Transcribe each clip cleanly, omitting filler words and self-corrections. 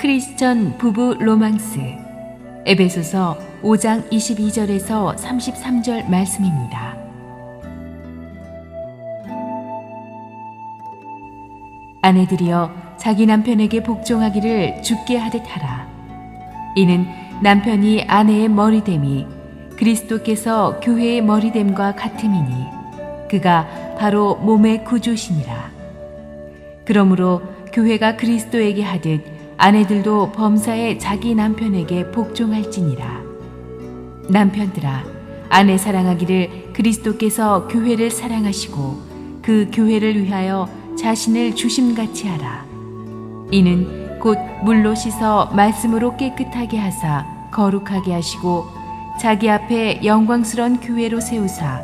크리스천 부부 로망스 에베소서 5장 22절에서 33절 말씀입니다. 아내들이여 자기 남편에게 복종하기를 주께 하듯 하라. 이는 남편이 아내의 머리됨이 그리스도께서 교회의 머리됨과 같음이니 그가 바로 몸의 구주시니라. 그러므로 교회가 그리스도에게 하듯 아내들도 범사에 자기 남편에게 복종할지니라. 남편들아, 아내 사랑하기를 그리스도께서 교회를 사랑하시고 그 교회를 위하여 자신을 주심같이 하라. 이는 곧 물로 씻어 말씀으로 깨끗하게 하사 거룩하게 하시고 자기 앞에 영광스러운 교회로 세우사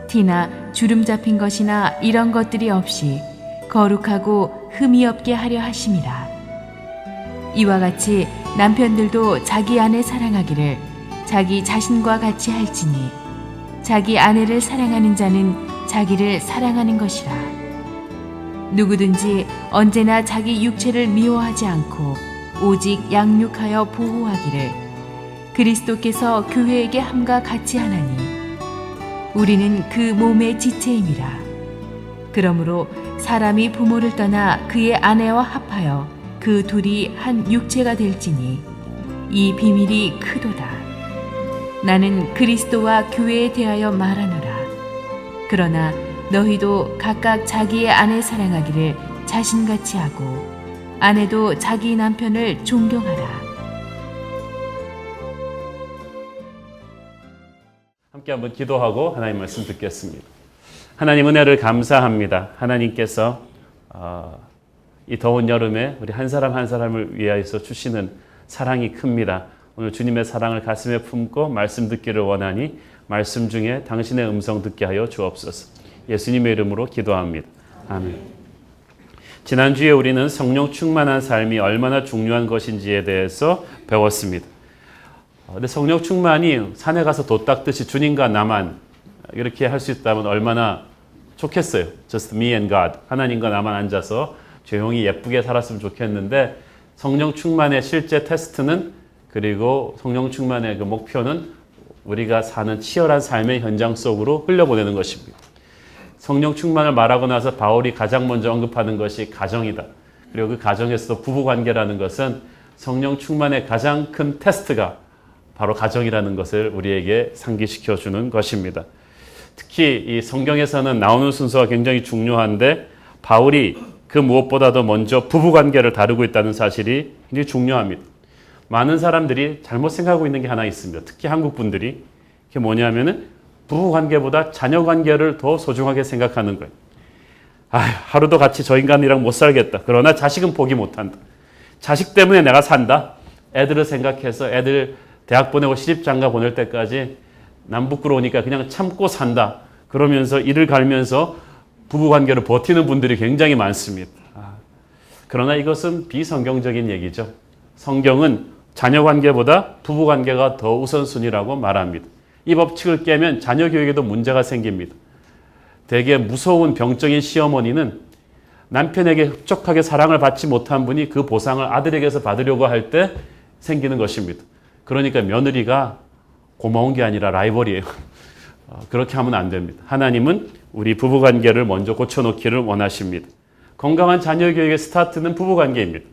티나 주름 잡힌 것이나 이런 것들이 없이 거룩하고 흠이 없게 하려 하심이라. 이와 같이 남편들도 자기 아내 사랑하기를 자기 자신과 같이 할지니 자기 아내를 사랑하는 자는 자기를 사랑하는 것이라. 누구든지 언제나 자기 육체를 미워하지 않고 오직 양육하여 보호하기를 그리스도께서 교회에게 함과 같이 하나니 우리는 그 몸의 지체임이라. 그러므로 사람이 부모를 떠나 그의 아내와 합하여 그 둘이 한 육체가 될지니 이 비밀이 크도다. 나는 그리스도와 교회에 대하여 말하노라. 그러나 너희도 각각 자기의 아내 사랑하기를 자신같이 하고 아내도 자기 남편을 존경하라. 함께 한번 기도하고 하나님 말씀 듣겠습니다. 하나님 은혜를 감사합니다. 하나님께서 이 더운 여름에 우리 한 사람 한 사람을 위하여서 주시는 사랑이 큽니다. 오늘 주님의 사랑을 가슴에 품고 말씀 듣기를 원하니 말씀 중에 당신의 음성 듣게 하여 주옵소서. 예수님의 이름으로 기도합니다. 아멘. 지난주에 우리는 성령 충만한 삶이 얼마나 중요한 것인지에 대해서 배웠습니다. 근데 성령 충만이 산에 가서 돛 닦듯이 주님과 나만 이렇게 할 수 있다면 얼마나 좋겠어요. Just me and God. 하나님과 나만 앉아서 조용히 예쁘게 살았으면 좋겠는데 성령 충만의 실제 테스트는 그리고 성령 충만의 그 목표는 우리가 사는 치열한 삶의 현장 속으로 흘려보내는 것입니다. 성령 충만을 말하고 나서 바울이 가장 먼저 언급하는 것이 가정이다. 그리고 그 가정에서도 부부관계라는 것은 성령 충만의 가장 큰 테스트가 바로 가정이라는 것을 우리에게 상기시켜 주는 것입니다. 특히 이 성경에서는 나오는 순서가 굉장히 중요한데 바울이 그 무엇보다도 먼저 부부관계를 다루고 있다는 사실이 굉장히 중요합니다. 많은 사람들이 잘못 생각하고 있는 게 하나 있습니다. 특히 한국 분들이 그게 뭐냐면은 부부관계보다 자녀관계를 더 소중하게 생각하는 거예요. 하루도 같이 저 인간이랑 못 살겠다. 그러나 자식은 포기 못한다. 자식 때문에 내가 산다. 애들을 생각해서 애들 대학 보내고 시집장가 보낼 때까지 남 부끄러우니까 그냥 참고 산다. 그러면서 이를 갈면서 부부관계를 버티는 분들이 굉장히 많습니다. 그러나 이것은 비성경적인 얘기죠. 성경은 자녀관계보다 부부관계가 더 우선순위라고 말합니다. 이 법칙을 깨면 자녀 교육에도 문제가 생깁니다. 되게 무서운 병적인 시어머니는 남편에게 흡족하게 사랑을 받지 못한 분이 그 보상을 아들에게서 받으려고 할 때 생기는 것입니다. 그러니까 며느리가 고마운 게 아니라 라이벌이에요. 그렇게 하면 안 됩니다. 하나님은 우리 부부관계를 먼저 고쳐놓기를 원하십니다. 건강한 자녀 교육의 스타트는 부부관계입니다.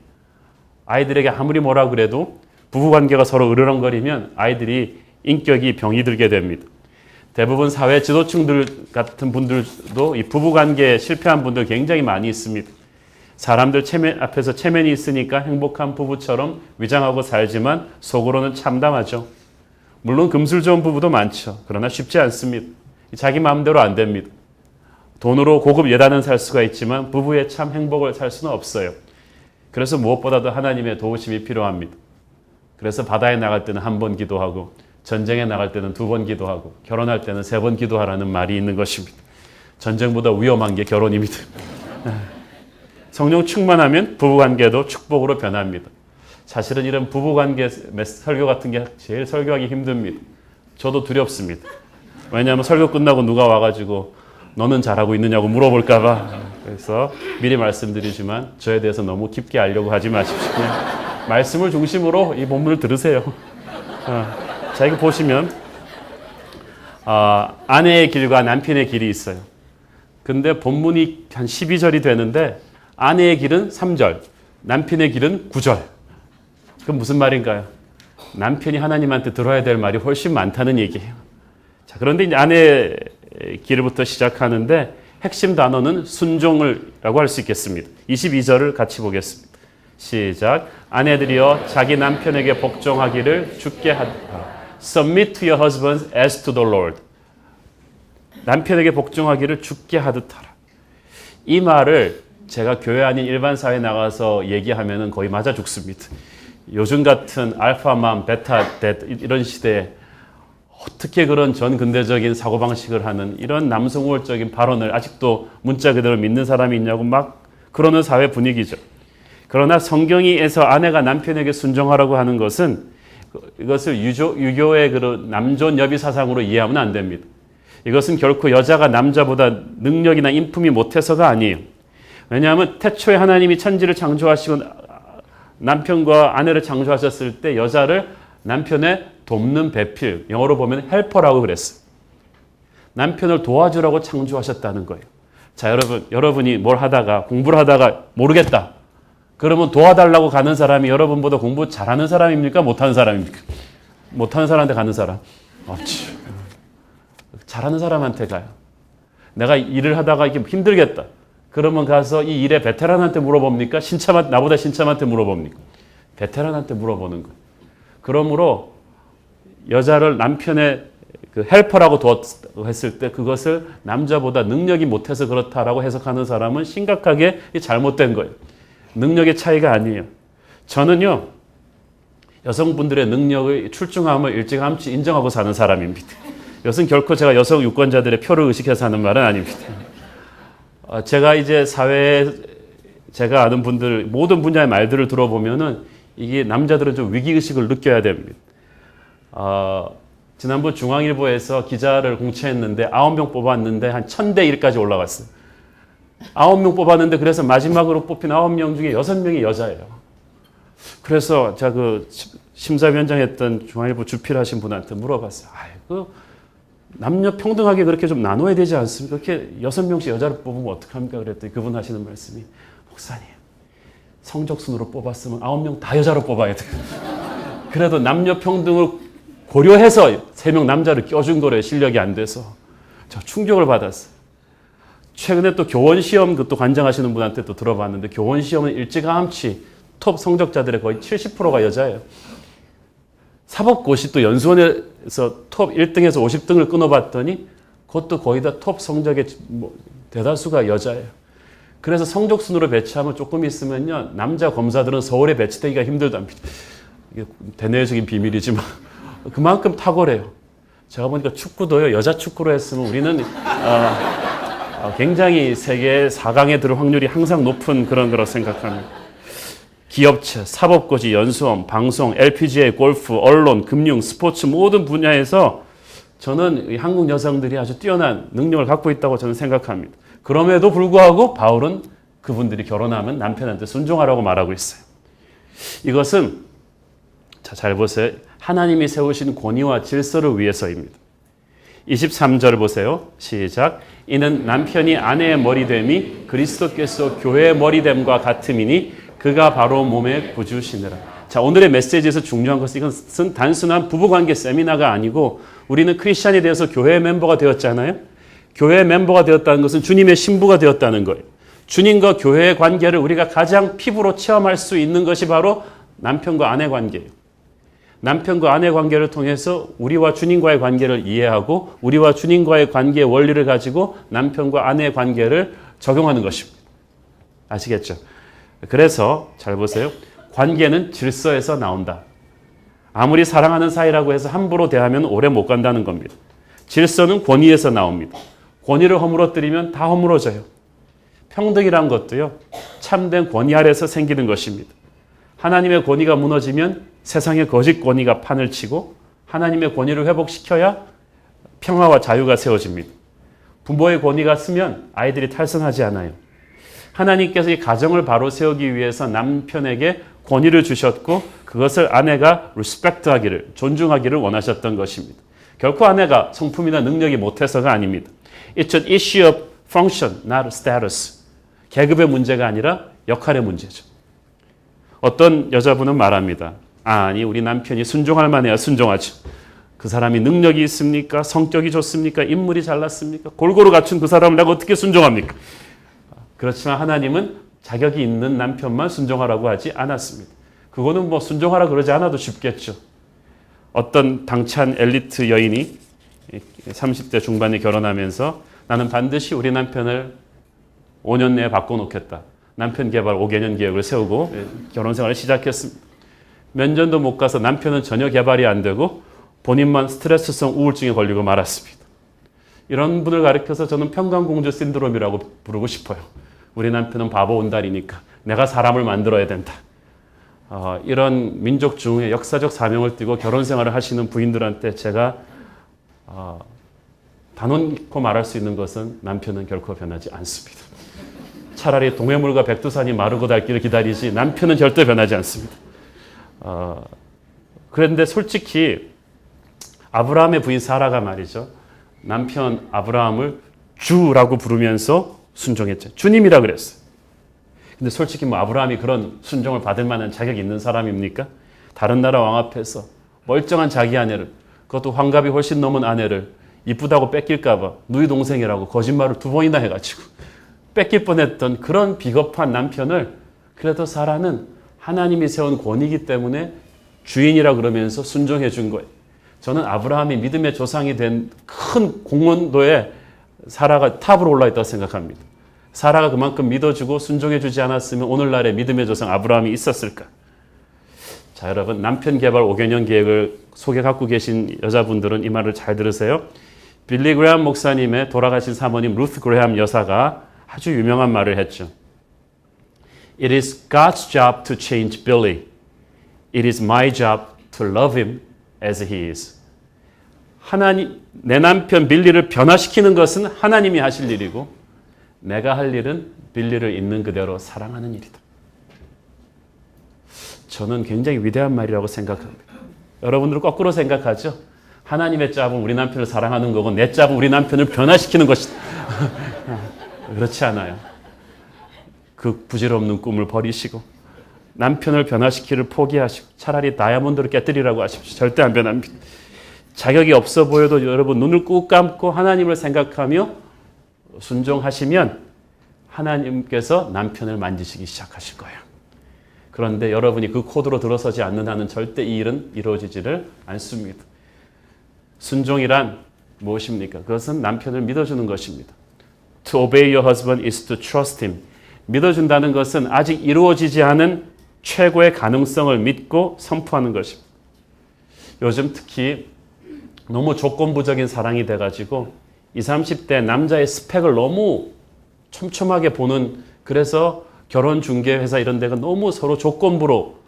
아이들에게 아무리 뭐라 그래도 부부관계가 서로 으르렁거리면 아이들이 인격이 병이 들게 됩니다. 대부분 사회 지도층들 같은 분들도 이 부부관계에 실패한 분들 굉장히 많이 있습니다. 사람들 앞에서 체면이 있으니까 행복한 부부처럼 위장하고 살지만 속으로는 참담하죠. 물론 금술 좋은 부부도 많죠. 그러나 쉽지 않습니다. 자기 마음대로 안 됩니다. 돈으로 고급 예단은 살 수가 있지만 부부의 참 행복을 살 수는 없어요. 그래서 무엇보다도 하나님의 도우심이 필요합니다. 그래서 바다에 나갈 때는 한 번 기도하고 전쟁에 나갈 때는 2번 기도하고 결혼할 때는 3번 기도하라는 말이 있는 것입니다. 전쟁보다 위험한 게 결혼입니다. 성령 충만하면 부부관계도 축복으로 변합니다. 사실은 이런 부부관계 설교 같은 게 제일 설교하기 힘듭니다. 저도 두렵습니다. 왜냐하면 설교 끝나고 누가 와가지고 너는 잘하고 있느냐고 물어볼까 봐. 그래서 미리 말씀드리지만 저에 대해서 너무 깊게 알려고 하지 마십시오. 말씀을 중심으로 이 본문을 들으세요. 자, 이거 보시면 아내의 길과 남편의 길이 있어요. 근데 본문이 한 12절이 되는데 아내의 길은 3절, 남편의 길은 9절. 그럼 무슨 말인가요? 남편이 하나님한테 들어야 될 말이 훨씬 많다는 얘기예요. 자, 그런데 이제 아내의 길부터 시작하는데 핵심 단어는 순종을라고 할 수 있겠습니다. 22절을 같이 보겠습니다. 시작. 아내들이여 자기 남편에게 복종하기를 주께 하라. Submit to your husbands as to the Lord. 남편에게 복종하기를 주께 하듯 하라. 이 말을 제가 교회 아닌 일반 사회에 나가서 얘기하면 거의 맞아 죽습니다. 요즘 같은 알파맘, 베타, 이런 시대에 어떻게 그런 전근대적인 사고방식을 하는 이런 남성 우월적인 발언을 아직도 문자 그대로 믿는 사람이 있냐고 막 그러는 사회 분위기죠. 그러나 성경에서 아내가 남편에게 순종하라고 하는 것은 이것을 유교의 그런 남존 여비 사상으로 이해하면 안 됩니다. 이것은 결코 여자가 남자보다 능력이나 인품이 못해서가 아니에요. 왜냐하면 태초에 하나님이 천지를 창조하시고 남편과 아내를 창조하셨을 때 여자를 남편의 돕는 배필, 영어로 보면 헬퍼라고 그랬어요. 남편을 도와주라고 창조하셨다는 거예요. 자, 여러분이 뭘 하다가 공부를 하다가 모르겠다. 그러면 도와달라고 가는 사람이 여러분보다 공부 잘하는 사람입니까? 못하는 사람입니까? 못하는 사람한테 가는 사람. 잘하는 사람한테 가요. 내가 일을 하다가 이게 힘들겠다. 그러면 가서 이 일의 베테랑한테 물어봅니까? 나보다 신참한테 물어봅니까? 베테랑한테 물어보는 거예요. 그러므로 여자를 남편의 그 헬퍼라고 했을 때 그것을 남자보다 능력이 못해서 그렇다라고 해석하는 사람은 심각하게 잘못된 거예요. 능력의 차이가 아니에요. 저는요, 여성분들의 능력의 출중함을 일찌감치 인정하고 사는 사람입니다. 이것은 결코 제가 여성 유권자들의 표를 의식해서 하는 말은 아닙니다. 제가 이제 사회에 제가 아는 분들 모든 분야의 말들을 들어보면은 이게 남자들은 좀 위기의식을 느껴야 됩니다. 지난번 중앙일보에서 기자를 공채했는데 9명 뽑았는데 한 1000대 1까지 올라갔어요. 9명 뽑았는데 그래서 마지막으로 뽑힌 9명 중에 6명이 여자예요. 그래서 제가 그 심사위원장 중앙일보 주필하신 분한테 물어봤어요. 남녀 평등하게 그렇게 좀 나눠야 되지 않습니까? 그렇게 6명씩 여자를 뽑으면 어떡합니까? 그랬더니 그분 하시는 말씀이, 목사님, 성적순으로 뽑았으면 9명 다 여자로 뽑아야 돼요. 그래도 남녀 평등을 고려해서 3명 남자를 껴준 거래요. 실력이 안 돼서. 저 충격을 받았어요. 최근에 또 교원시험 또 관장하시는 분한테 또 들어봤는데 교원시험은 일찌감치 톱 성적자들의 거의 70%가 여자예요. 사법고시 또 연수원에서 톱 1등에서 50등을 끊어봤더니 그것도 거의 다 톱 성적의 대다수가 여자예요. 그래서 성적순으로 배치하면 조금 있으면요, 남자 검사들은 서울에 배치되기가 힘들답니다. 이게 대내적인 비밀이지만 그만큼 탁월해요. 제가 보니까 축구도요, 여자 축구로 했으면 우리는 굉장히 세계 4강에 들을 확률이 항상 높은 그런 거라고 생각합니다. 기업체, 사법고시, 연수원, 방송, LPGA, 골프, 언론, 금융, 스포츠 모든 분야에서 저는 한국 여성들이 아주 뛰어난 능력을 갖고 있다고 저는 생각합니다. 그럼에도 불구하고 바울은 그분들이 결혼하면 남편한테 순종하라고 말하고 있어요. 이것은 잘 보세요. 하나님이 세우신 권위와 질서를 위해서입니다. 23절 보세요. 시작. 이는 남편이 아내의 머리됨이 그리스도께서 교회의 머리됨과 같음이니 그가 바로 몸의 구주시니라. 자, 오늘의 메시지에서 중요한 것은 이것은 단순한 부부관계 세미나가 아니고 우리는 크리스찬에 대해서 교회의 멤버가 되었잖아요. 교회의 멤버가 되었다는 것은 주님의 신부가 되었다는 거예요. 주님과 교회의 관계를 우리가 가장 피부로 체험할 수 있는 것이 바로 남편과 아내 관계예요. 남편과 아내 관계를 통해서 우리와 주님과의 관계를 이해하고 우리와 주님과의 관계의 원리를 가지고 남편과 아내의 관계를 적용하는 것입니다. 아시겠죠? 그래서 잘 보세요. 관계는 질서에서 나온다. 아무리 사랑하는 사이라고 해서 함부로 대하면 오래 못 간다는 겁니다. 질서는 권위에서 나옵니다. 권위를 허물어뜨리면 다 허물어져요. 평등이란 것도요, 참된 권위 아래서 생기는 것입니다. 하나님의 권위가 무너지면 세상의 거짓 권위가 판을 치고 하나님의 권위를 회복시켜야 평화와 자유가 세워집니다. 부모의 권위가 쓰면 아이들이 탈선하지 않아요. 하나님께서 이 가정을 바로 세우기 위해서 남편에게 권위를 주셨고 그것을 아내가 리스펙트하기를, 존중하기를 원하셨던 것입니다. 결코 아내가 성품이나 능력이 못해서가 아닙니다. It's an issue of function, not status. 계급의 문제가 아니라 역할의 문제죠. 어떤 여자분은 말합니다. 아니, 우리 남편이 순종할 만해야 순종하죠. 그 사람이 능력이 있습니까? 성격이 좋습니까? 인물이 잘났습니까? 골고루 갖춘 그 사람을 내가 어떻게 순종합니까? 그렇지만 하나님은 자격이 있는 남편만 순종하라고 하지 않았습니다. 그거는 뭐 순종하라 그러지 않아도 쉽겠죠. 어떤 당찬 엘리트 여인이 30대 중반에 결혼하면서 나는 반드시 우리 남편을 5년 내에 바꿔놓겠다. 남편 개발 5개년 계획을 세우고 결혼 생활을 시작했습니다. 몇 년도 못 가서 남편은 전혀 개발이 안 되고 본인만 스트레스성 우울증에 걸리고 말았습니다. 이런 분을 가리켜서 저는 평강공주 신드롬이라고 부르고 싶어요. 우리 남편은 바보 온달이니까 내가 사람을 만들어야 된다. 이런 민족 중에 역사적 사명을 띠고 결혼 생활을 하시는 부인들한테 제가 단언코 말할 수 있는 것은 남편은 결코 변하지 않습니다. 차라리 동해물과 백두산이 마르고 닳기를 기다리지 남편은 절대 변하지 않습니다. 그런데 솔직히 아브라함의 부인 사라가 말이죠. 남편 아브라함을 주라고 부르면서 순종했죠. 주님이라 그랬어요. 근데 솔직히 뭐 아브라함이 그런 순종을 받을 만한 자격이 있는 사람입니까? 다른 나라 왕 앞에서 멀쩡한 자기 아내를, 그것도 환갑이 훨씬 넘은 아내를 이쁘다고 뺏길까 봐 누이 동생이라고 거짓말을 2번이나 해가지고 뺏길 뻔했던 그런 비겁한 남편을 그래도 사라는 하나님이 세운 권위이기 때문에 주인이라 그러면서 순종해 준 거예요. 저는 아브라함이 믿음의 조상이 된 큰 공헌도에 사라가 탑으로 올라있다고 생각합니다. 사라가 그만큼 믿어주고 순종해 주지 않았으면 오늘날의 믿음의 조상 아브라함이 있었을까? 자, 여러분, 남편 개발 5개년 계획을 속에 갖고 계신 여자분들은 이 말을 잘 들으세요. 빌리 그레함 목사님의 돌아가신 사모님 루스 그레함 여사가 아주 유명한 말을 했죠. It is God's job to change Billy. It is my job to love him as he is. 내 남편 빌리를 변화시키는 것은 하나님이 하실 일이고 내가 할 일은 빌리를 있는 그대로 사랑하는 일이다. 저는 굉장히 위대한 말이라고 생각합니다. 여러분들은 거꾸로 생각하죠? 하나님의 짭은 우리 남편을 사랑하는 거고 내 짭은 우리 남편을 변화시키는 것이다. 그렇지 않아요. 그 부질없는 꿈을 버리시고 남편을 변화시키기를 포기하시고 차라리 다이아몬드를 깨뜨리라고 하십시오. 절대 안 변합니다. 자격이 없어 보여도 여러분 눈을 꾹 감고 하나님을 생각하며 순종하시면 하나님께서 남편을 만지시기 시작하실 거예요. 그런데 여러분이 그 코드로 들어서지 않는 한은 절대 이 일은 이루어지지를 않습니다. 순종이란 무엇입니까? 그것은 남편을 믿어주는 것입니다. To obey your husband is to trust him. 믿어준다는 것은 아직 이루어지지 않은 최고의 가능성을 믿고 선포하는 것입니다. 요즘 특히 너무 조건부적인 사랑이 돼가지고 20, 30대 남자의 스펙을 너무 촘촘하게 보는, 그래서 결혼중개회사 이런 데가 너무 서로 조건부로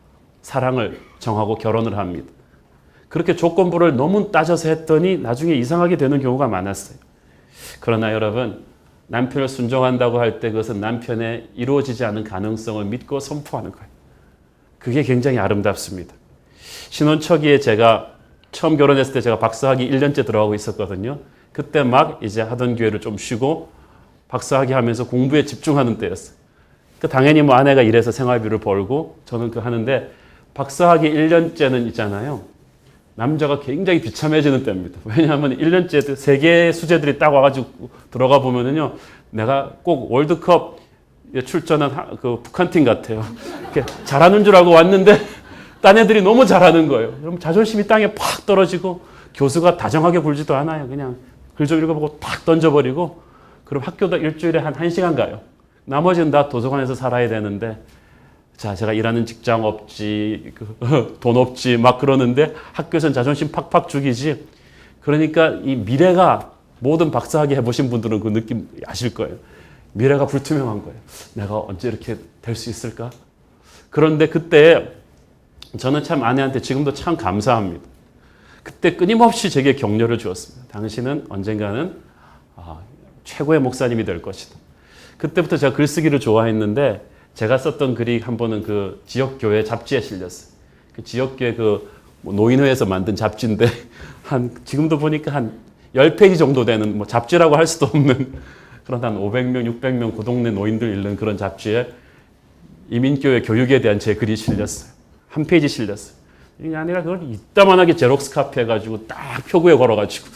사랑을 정하고 결혼을 합니다. 그렇게 조건부를 너무 따져서 했더니 나중에 이상하게 되는 경우가 많았어요. 그러나 여러분, 남편을 순종한다고 할 때 그것은 남편의 이루어지지 않은 가능성을 믿고 선포하는 거예요. 그게 굉장히 아름답습니다. 신혼 초기에 제가 처음 결혼했을 때 제가 박사학위 1년째 들어가고 있었거든요. 그때 막 이제 하던 교회를 좀 쉬고 박사학위 하면서 공부에 집중하는 때였어요. 당연히 뭐 아내가 일해서 생활비를 벌고 저는 그 하는데 박사학위 1년째는 있잖아요. 남자가 굉장히 비참해지는 때입니다. 왜냐하면 1년째 세계 수재들이 딱 와가지고 들어가 보면은요, 내가 꼭 월드컵 출전한 그 북한팀 같아요. 잘하는 줄 알고 왔는데 딴 애들이 너무 잘하는 거예요. 그럼 자존심이 땅에 팍 떨어지고 교수가 다정하게 굴지도 않아요. 그냥 글 좀 읽어보고 탁 던져버리고 그럼 학교도 일주일에 한 1시간 가요. 나머지는 다 도서관에서 살아야 되는데 자, 제가 일하는 직장 없지, 돈 없지 막 그러는데 학교에서는 자존심 팍팍 죽이지. 그러니까 이 미래가, 모든 박사학위 해보신 분들은 그 느낌 아실 거예요. 미래가 불투명한 거예요. 내가 언제 이렇게 될 수 있을까? 그런데 그때 저는 참 아내한테 지금도 참 감사합니다. 그때 끊임없이 제게 격려를 주었습니다. 당신은 언젠가는 최고의 목사님이 될 것이다. 그때부터 제가 글쓰기를 좋아했는데 제가 썼던 글이 한 번은 그 지역교회 잡지에 실렸어요. 그 지역교회 노인회에서 만든 잡지인데 지금도 보니까 한 10페이지 정도 되는 잡지라고 할 수도 없는 그런 한 500명, 600명 그 동네 노인들 읽는 그런 잡지에 이민교회 교육에 대한 제 글이 실렸어요. 한 페이지 실렸어요. 이게 아니라 그걸 이따만하게 제록스 카피 해가지고 딱 표구에 걸어가지고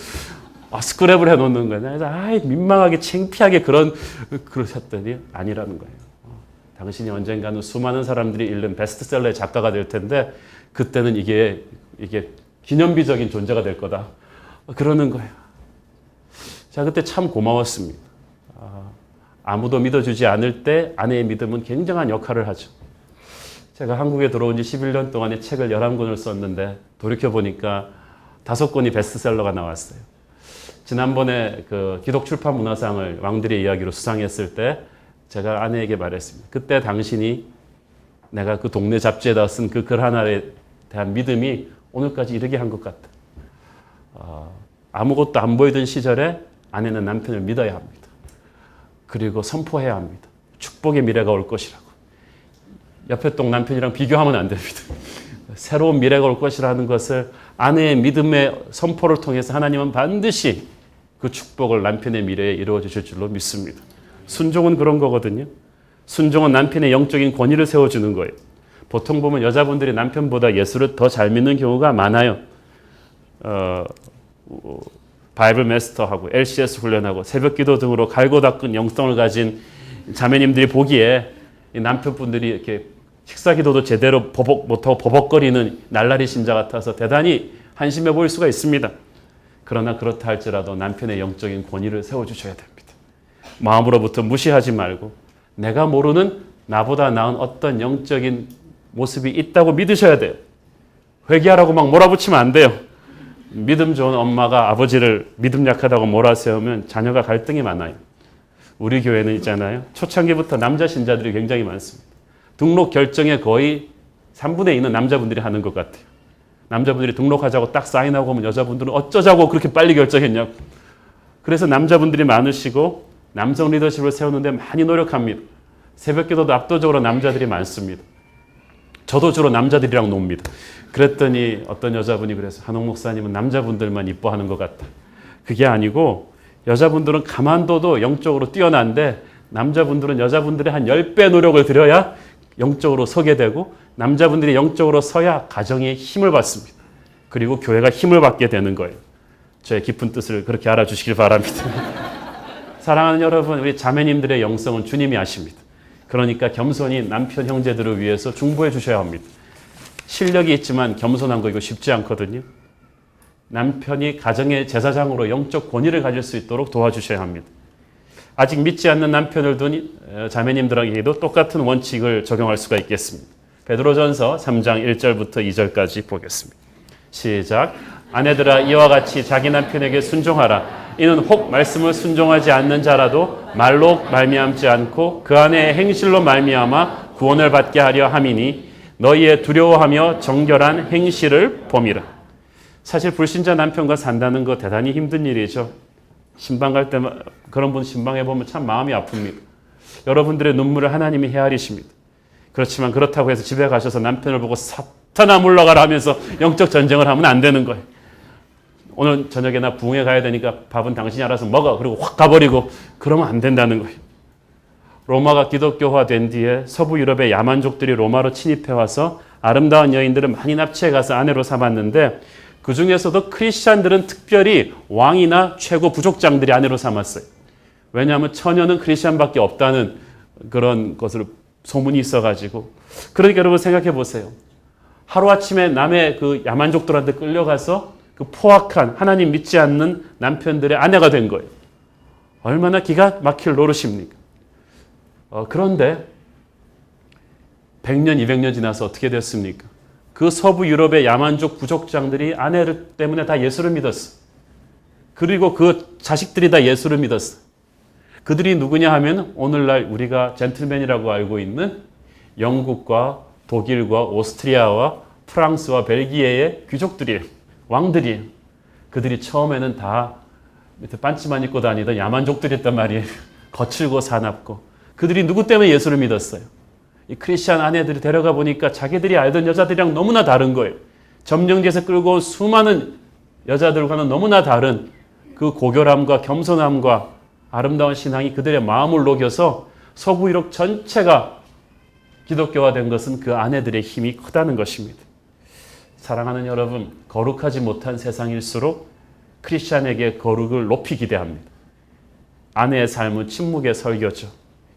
스크랩을 해놓는 거예요. 그래서 민망하게 창피하게 그러셨더니 아니라는 거예요. 당신이 언젠가는 수많은 사람들이 읽는 베스트셀러의 작가가 될 텐데 그때는 이게 기념비적인 존재가 될 거다. 그러는 거예요. 자, 그때 참 고마웠습니다. 아무도 믿어주지 않을 때 아내의 믿음은 굉장한 역할을 하죠. 제가 한국에 들어온 지 11년 동안에 책을 11권을 썼는데 돌이켜보니까 5권이 베스트셀러가 나왔어요. 지난번에 그 기독출판문화상을 왕들의 이야기로 수상했을 때 제가 아내에게 말했습니다. 그때 당신이 내가 그 동네 잡지에다 쓴 그 글 하나에 대한 믿음이 오늘까지 이르게 한 것 같다. 아무것도 안 보이던 시절에 아내는 남편을 믿어야 합니다. 그리고 선포해야 합니다. 축복의 미래가 올 것이라고. 옆에 동 남편이랑 비교하면 안 됩니다. 새로운 미래가 올 것이라는 것을 아내의 믿음의 선포를 통해서 하나님은 반드시 그 축복을 남편의 미래에 이루어 주실 줄로 믿습니다. 순종은 그런 거거든요. 순종은 남편의 영적인 권위를 세워주는 거예요. 보통 보면 여자분들이 남편보다 예수를 더 잘 믿는 경우가 많아요. 바이블 마스터하고 LCS 훈련하고 새벽 기도 등으로 갈고 닦은 영성을 가진 자매님들이 보기에 이 남편분들이 이렇게 식사 기도도 제대로 못하고 버벅거리는 날라리 신자 같아서 대단히 한심해 보일 수가 있습니다. 그러나 그렇다 할지라도 남편의 영적인 권위를 세워주셔야 됩니다. 마음으로부터 무시하지 말고 내가 모르는 나보다 나은 어떤 영적인 모습이 있다고 믿으셔야 돼요. 회개하라고 막 몰아붙이면 안 돼요. 믿음 좋은 엄마가 아버지를 믿음 약하다고 몰아세우면 자녀가 갈등이 많아요. 우리 교회는 있잖아요. 초창기부터 남자 신자들이 굉장히 많습니다. 등록 결정에 거의 3분의 2는 남자분들이 하는 것 같아요. 남자분들이 등록하자고 딱 사인하고 오면 여자분들은 어쩌자고 그렇게 빨리 결정했냐고. 그래서 남자분들이 많으시고 남성 리더십을 세우는데 많이 노력합니다. 새벽기도도 압도적으로 남자들이 많습니다. 저도 주로 남자들이랑 놉니다. 그랬더니 어떤 여자분이 그래서 한옥 목사님은 남자분들만 이뻐하는 것 같다. 그게 아니고 여자분들은 가만둬도 영적으로 뛰어난데 남자분들은 여자분들의 한 10배 노력을 들여야 영적으로 서게 되고 남자분들이 영적으로 서야 가정이 힘을 받습니다. 그리고 교회가 힘을 받게 되는 거예요. 저의 깊은 뜻을 그렇게 알아주시길 바랍니다. 사랑하는 여러분, 우리 자매님들의 영성은 주님이 아십니다. 그러니까 겸손히 남편 형제들을 위해서 중보해 주셔야 합니다. 실력이 있지만 겸손한 거 이거 쉽지 않거든요. 남편이 가정의 제사장으로 영적 권위를 가질 수 있도록 도와주셔야 합니다. 아직 믿지 않는 남편을 둔 자매님들에게도 똑같은 원칙을 적용할 수가 있겠습니다. 베드로전서 3장 1절부터 2절까지 보겠습니다. 시작. 아내들아 이와 같이 자기 남편에게 순종하라. 이는 혹 말씀을 순종하지 않는 자라도 말로 말미암지 않고 그 안에 행실로 말미암아 구원을 받게 하려 함이니 너희의 두려워하며 정결한 행실을 봄이라. 사실 불신자 남편과 산다는 거 대단히 힘든 일이죠. 신방 갈 때 그런 분 신방해 보면 참 마음이 아픕니다. 여러분들의 눈물을 하나님이 헤아리십니다. 그렇지만 그렇다고 해서 집에 가셔서 남편을 보고 사탄아 물러가라 하면서 영적 전쟁을 하면 안 되는 거예요. 오늘 저녁에 나 부흥회 가야 되니까 밥은 당신이 알아서 먹어. 그리고 확 가버리고 그러면 안 된다는 거예요. 로마가 기독교화된 뒤에 서부 유럽의 야만족들이 로마로 침입해와서 아름다운 여인들을 많이 납치해 가서 아내로 삼았는데 그 중에서도 크리스찬들은 특별히 왕이나 최고 부족장들이 아내로 삼았어요. 왜냐하면 처녀는 크리스찬밖에 없다는 그런 것을 소문이 있어가지고. 그러니까 여러분 생각해 보세요. 하루아침에 남의 그 야만족들한테 끌려가서 그 포악한 하나님 믿지 않는 남편들의 아내가 된 거예요. 얼마나 기가 막힐 노릇입니까? 그런데 100년, 200년 지나서 어떻게 됐습니까? 그 서부 유럽의 야만족 부족장들이 아내를 때문에 다 예수를 믿었어. 그리고 그 자식들이 다 예수를 믿었어. 그들이 누구냐 하면 오늘날 우리가 젠틀맨이라고 알고 있는 영국과 독일과 오스트리아와 프랑스와 벨기에의 귀족들이에요. 왕들이에요. 그들이 처음에는 다 밑에 반치만 입고 다니던 야만족들이었단 말이에요. 거칠고 사납고. 그들이 누구 때문에 예수를 믿었어요? 이 크리스찬 아내들이 데려가 보니까 자기들이 알던 여자들이랑 너무나 다른 거예요. 점령지에서 끌고 온 수많은 여자들과는 너무나 다른 그 고결함과 겸손함과 아름다운 신앙이 그들의 마음을 녹여서 서구 유럽 전체가 기독교화된 것은 그 아내들의 힘이 크다는 것입니다. 사랑하는 여러분, 거룩하지 못한 세상일수록 크리스찬에게 거룩을 높이 기대합니다. 아내의 삶은 침묵의 설교죠.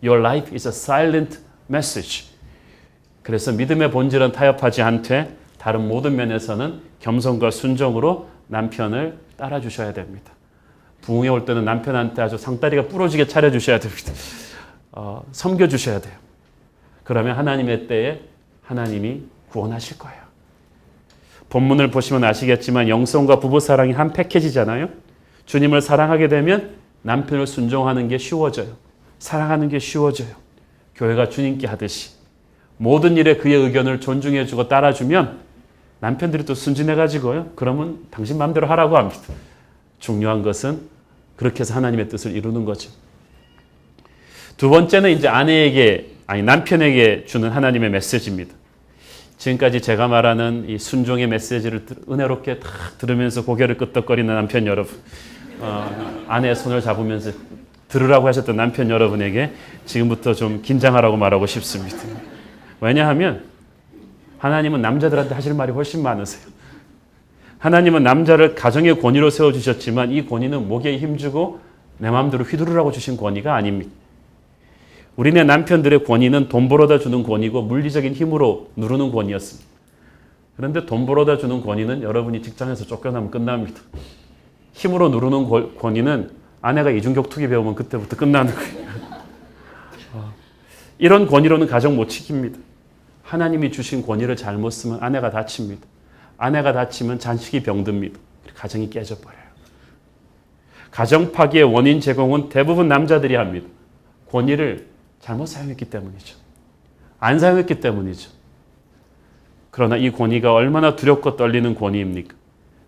Your life is a silent message. 그래서 믿음의 본질은 타협하지 않되 다른 모든 면에서는 겸손과 순종으로 남편을 따라주셔야 됩니다. 부흥회 올 때는 남편한테 아주 상다리가 부러지게 차려주셔야 됩니다. 섬겨주셔야 돼요. 그러면 하나님의 때에 하나님이 구원하실 거예요. 본문을 보시면 아시겠지만 영성과 부부사랑이 한 패키지잖아요. 주님을 사랑하게 되면 남편을 순종하는 게 쉬워져요. 사랑하는 게 쉬워져요. 교회가 주님께 하듯이 모든 일에 그의 의견을 존중해주고 따라주면 남편들이 또 순진해가지고요. 그러면 당신 마음대로 하라고 합니다. 중요한 것은 그렇게 해서 하나님의 뜻을 이루는 거죠. 두 번째는 이제 남편에게 주는 하나님의 메시지입니다. 지금까지 제가 말하는 이 순종의 메시지를 은혜롭게 다 들으면서 고개를 끄덕거리는 남편 여러분, 아내의 손을 잡으면서 들으라고 하셨던 남편 여러분에게 지금부터 좀 긴장하라고 말하고 싶습니다. 왜냐하면 하나님은 남자들한테 하실 말이 훨씬 많으세요. 하나님은 남자를 가정의 권위로 세워주셨지만 이 권위는 목에 힘주고 내 마음대로 휘두르라고 주신 권위가 아닙니다. 우리네 남편들의 권위는 돈 벌어다 주는 권위고 물리적인 힘으로 누르는 권위였습니다. 그런데 돈 벌어다 주는 권위는 여러분이 직장에서 쫓겨나면 끝납니다. 힘으로 누르는 권위는 아내가 이중격투기 배우면 그때부터 끝나는 거예요. 이런 권위로는 가정 못 지킵니다. 하나님이 주신 권위를 잘못 쓰면 아내가 다칩니다. 아내가 다치면 자식이 병듭니다. 가정이 깨져버려요. 가정 파기의 원인 제공은 대부분 남자들이 합니다. 권위를 잘못 사용했기 때문이죠. 안 사용했기 때문이죠. 그러나 이 권위가 얼마나 두렵고 떨리는 권위입니까?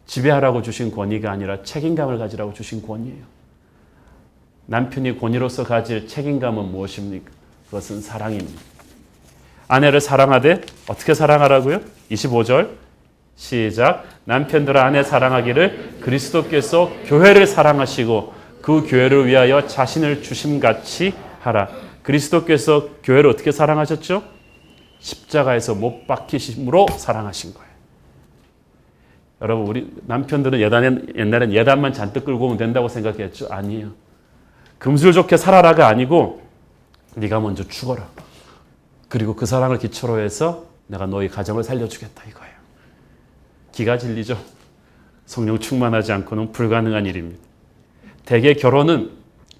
지배하라고 주신 권위가 아니라 책임감을 가지라고 주신 권위예요. 남편이 권위로서 가질 책임감은 무엇입니까? 그것은 사랑입니다. 아내를 사랑하되 어떻게 사랑하라고요? 25절 시작. 남편들아 아내 사랑하기를 그리스도께서 교회를 사랑하시고 그 교회를 위하여 자신을 주심같이 하라. 그리스도께서 교회를 어떻게 사랑하셨죠? 십자가에서 못 박히심으로 사랑하신 거예요. 여러분, 우리 남편들은 옛날엔 예단만 잔뜩 끌고 오면 된다고 생각했죠? 아니에요. 금술 좋게 살아라가 아니고 네가 먼저 죽어라. 그리고 그 사랑을 기초로 해서 내가 너희 가정을 살려주겠다 이거예요. 기가 질리죠? 성령 충만하지 않고는 불가능한 일입니다. 대개 결혼은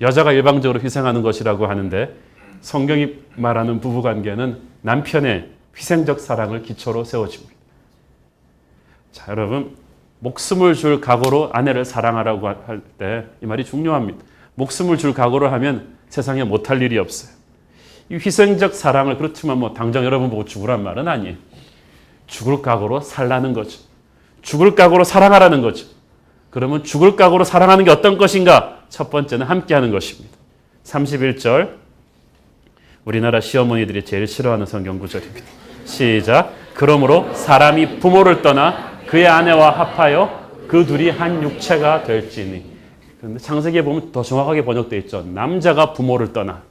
여자가 일방적으로 희생하는 것이라고 하는데 성경이 말하는 부부관계는 남편의 희생적 사랑을 기초로 세워집니다. 자, 여러분, 목숨을 줄 각오로 아내를 사랑하라고 할 때 이 말이 중요합니다. 목숨을 줄 각오를 하면 세상에 못할 일이 없어요. 이 희생적 사랑을 그렇지만 당장 여러분 보고 죽으란 말은 아니에요. 죽을 각오로 살라는 거죠. 죽을 각오로 사랑하라는 거죠. 그러면 죽을 각오로 사랑하는 게 어떤 것인가? 첫 번째는 함께하는 것입니다. 31절 우리나라 시어머니들이 제일 싫어하는 성경 구절입니다. 시작. 그러므로 사람이 부모를 떠나 그의 아내와 합하여 그 둘이 한 육체가 될지니. 그런데 창세기에 보면 더 정확하게 번역되어 있죠. 남자가 부모를 떠나.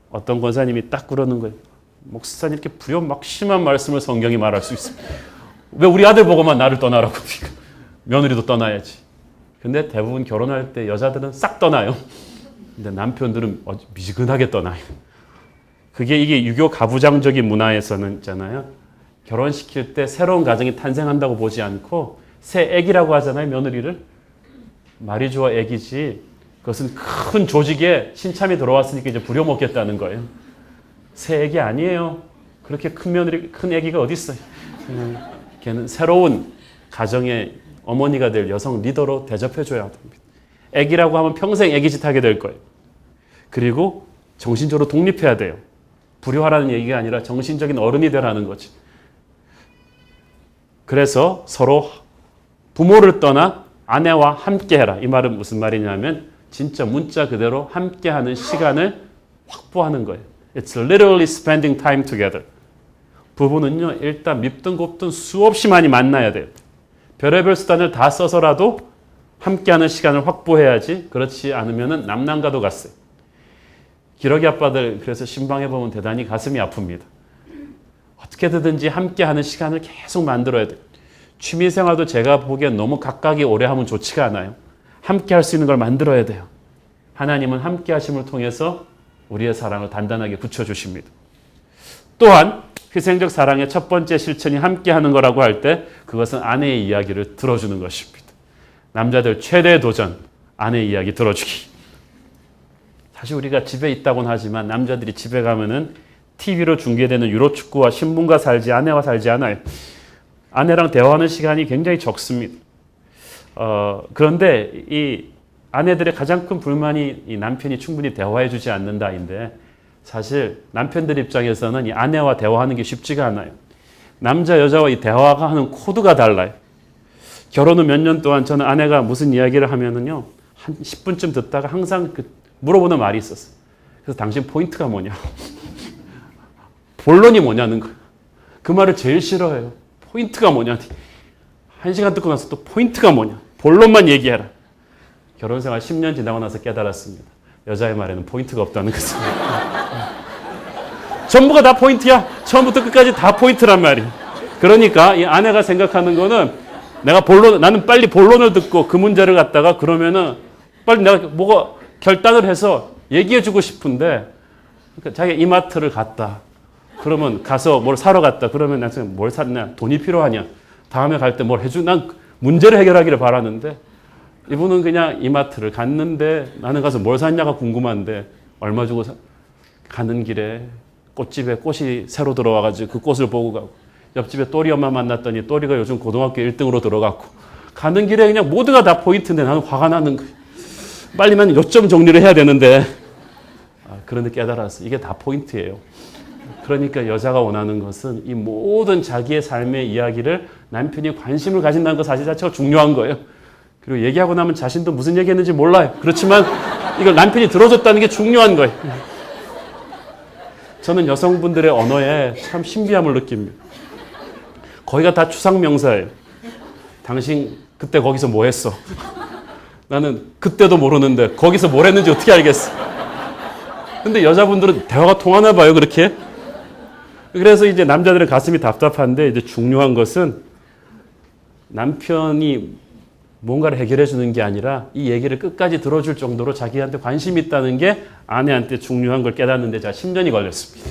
어떤 권사님이 딱 그러는 거예요. 목사님 이렇게 불효 막 심한 말씀을 성경이 말할 수 있습니다. 왜 우리 아들 보고만 나를 떠나라고 합니까? 며느리도 떠나야지. 근데 대부분 결혼할 때 여자들은 싹 떠나요. 근데 남편들은 미지근하게 떠나요. 이게 유교 가부장적인 문화에서는 있잖아요. 결혼시킬 때 새로운 가정이 탄생한다고 보지 않고 새 애기라고 하잖아요. 며느리를. 말이 좋아 애기지. 그것은 큰 조직에 신참이 들어왔으니까 이제 부려먹겠다는 거예요. 새 애기 아니에요. 그렇게 큰 며느리, 큰 애기가 어디 있어요. 걔는 새로운 가정의 어머니가 될 여성 리더로 대접해줘야 합니다. 애기라고 하면 평생 애기짓 하게 될 거예요. 그리고 정신적으로 독립해야 돼요. 불효하라는 얘기가 아니라 정신적인 어른이 되라는 거지. 그래서 서로 부모를 떠나 아내와 함께해라. 이 말은 무슨 말이냐면 진짜 문자 그대로 함께하는 시간을 확보하는 거예요. It's literally spending time together. 부부는요, 일단 밉든 곱든 수없이 많이 만나야 돼요. 별의별 수단을 다 써서라도 함께하는 시간을 확보해야지. 그렇지 않으면 남남가도 갔어요. 기러기 아빠들 그래서 신방에 보면 대단히 가슴이 아픕니다. 어떻게든지 함께하는 시간을 계속 만들어야 돼요. 취미생활도 제가 보기엔 너무 각각이 오래 하면 좋지가 않아요. 함께할 수 있는 걸 만들어야 돼요. 하나님은 함께하심을 통해서 우리의 사랑을 단단하게 붙여주십니다. 또한 희생적 사랑의 첫 번째 실천이 함께하는 거라고 할 때 그것은 아내의 이야기를 들어주는 것입니다. 남자들 최대의 도전, 아내의 이야기 들어주기. 사실 우리가 집에 있다고는 하지만 남자들이 집에 가면은 TV로 중계되는 유로축구와 신문과 살지 아내와 살지 않아요. 아내랑 대화하는 시간이 굉장히 적습니다. 그런데 이 아내들의 가장 큰 불만이 이 남편이 충분히 대화해 주지 않는다인데 사실 남편들 입장에서는 이 아내와 대화하는 게 쉽지가 않아요. 남자 여자와 이 대화가 하는 코드가 달라요. 결혼 후 몇 년 동안 저는 아내가 무슨 이야기를 하면은요 한 10분쯤 듣다가 항상 물어보는 말이 있었어요. 그래서 당신 포인트가 뭐냐? 본론이 뭐냐는 거예요. 그 말을 제일 싫어해요. 포인트가 뭐냐? 1시간 듣고 나서 또 포인트가 뭐냐? 본론만 얘기해라. 결혼생활 10년 지나고 나서 깨달았습니다. 여자의 말에는 포인트가 없다는 것을. 전부가 다 포인트야. 처음부터 끝까지 다 포인트란 말이에요. 그러니까 이 아내가 생각하는 거는 나는 빨리 본론을 듣고 그 문제를 갖다가 그러면은 빨리 내가 뭐가 결단을 해서 얘기해주고 싶은데 그러니까 자기가 이마트를 갔다. 그러면 가서 뭘 사러 갔다. 그러면 나한테 뭘 샀냐? 돈이 필요하냐? 다음에 갈 때 뭘 해주? 난 문제를 해결하기를 바라는데 이분은 그냥 이마트를 갔는데 나는 가서 뭘 샀냐가 궁금한데 얼마 주고 가는 길에 꽃집에 꽃이 새로 들어와가지고 그 꽃을 보고 가고 옆집에 또리 엄마 만났더니 또리가 요즘 고등학교 1등으로 들어갔고 가는 길에 그냥 모두가 다 포인트인데 나는 화가 나는 거예요. 빨리만 요점 정리를 해야 되는데 그런데 깨달았어. 이게 다 포인트예요. 그러니까 여자가 원하는 것은 이 모든 자기의 삶의 이야기를 남편이 관심을 가진다는 것 사실 자체가 중요한 거예요. 그리고 얘기하고 나면 자신도 무슨 얘기했는지 몰라요. 그렇지만 이걸 남편이 들어줬다는 게 중요한 거예요. 저는 여성분들의 언어에 참 신비함을 느낍니다. 거기가 다 추상명사예요. 당신 그때 거기서 뭐 했어? 나는 그때도 모르는데 거기서 뭘 했는지 어떻게 알겠어? 근데 여자분들은 대화가 통하나 봐요, 그렇게. 그래서 이제 남자들의 가슴이 답답한데 이제 중요한 것은 남편이 뭔가를 해결해 주는 게 아니라 이 얘기를 끝까지 들어줄 정도로 자기한테 관심이 있다는 게 아내한테 중요한 걸 깨닫는데 제가 10년이 걸렸습니다.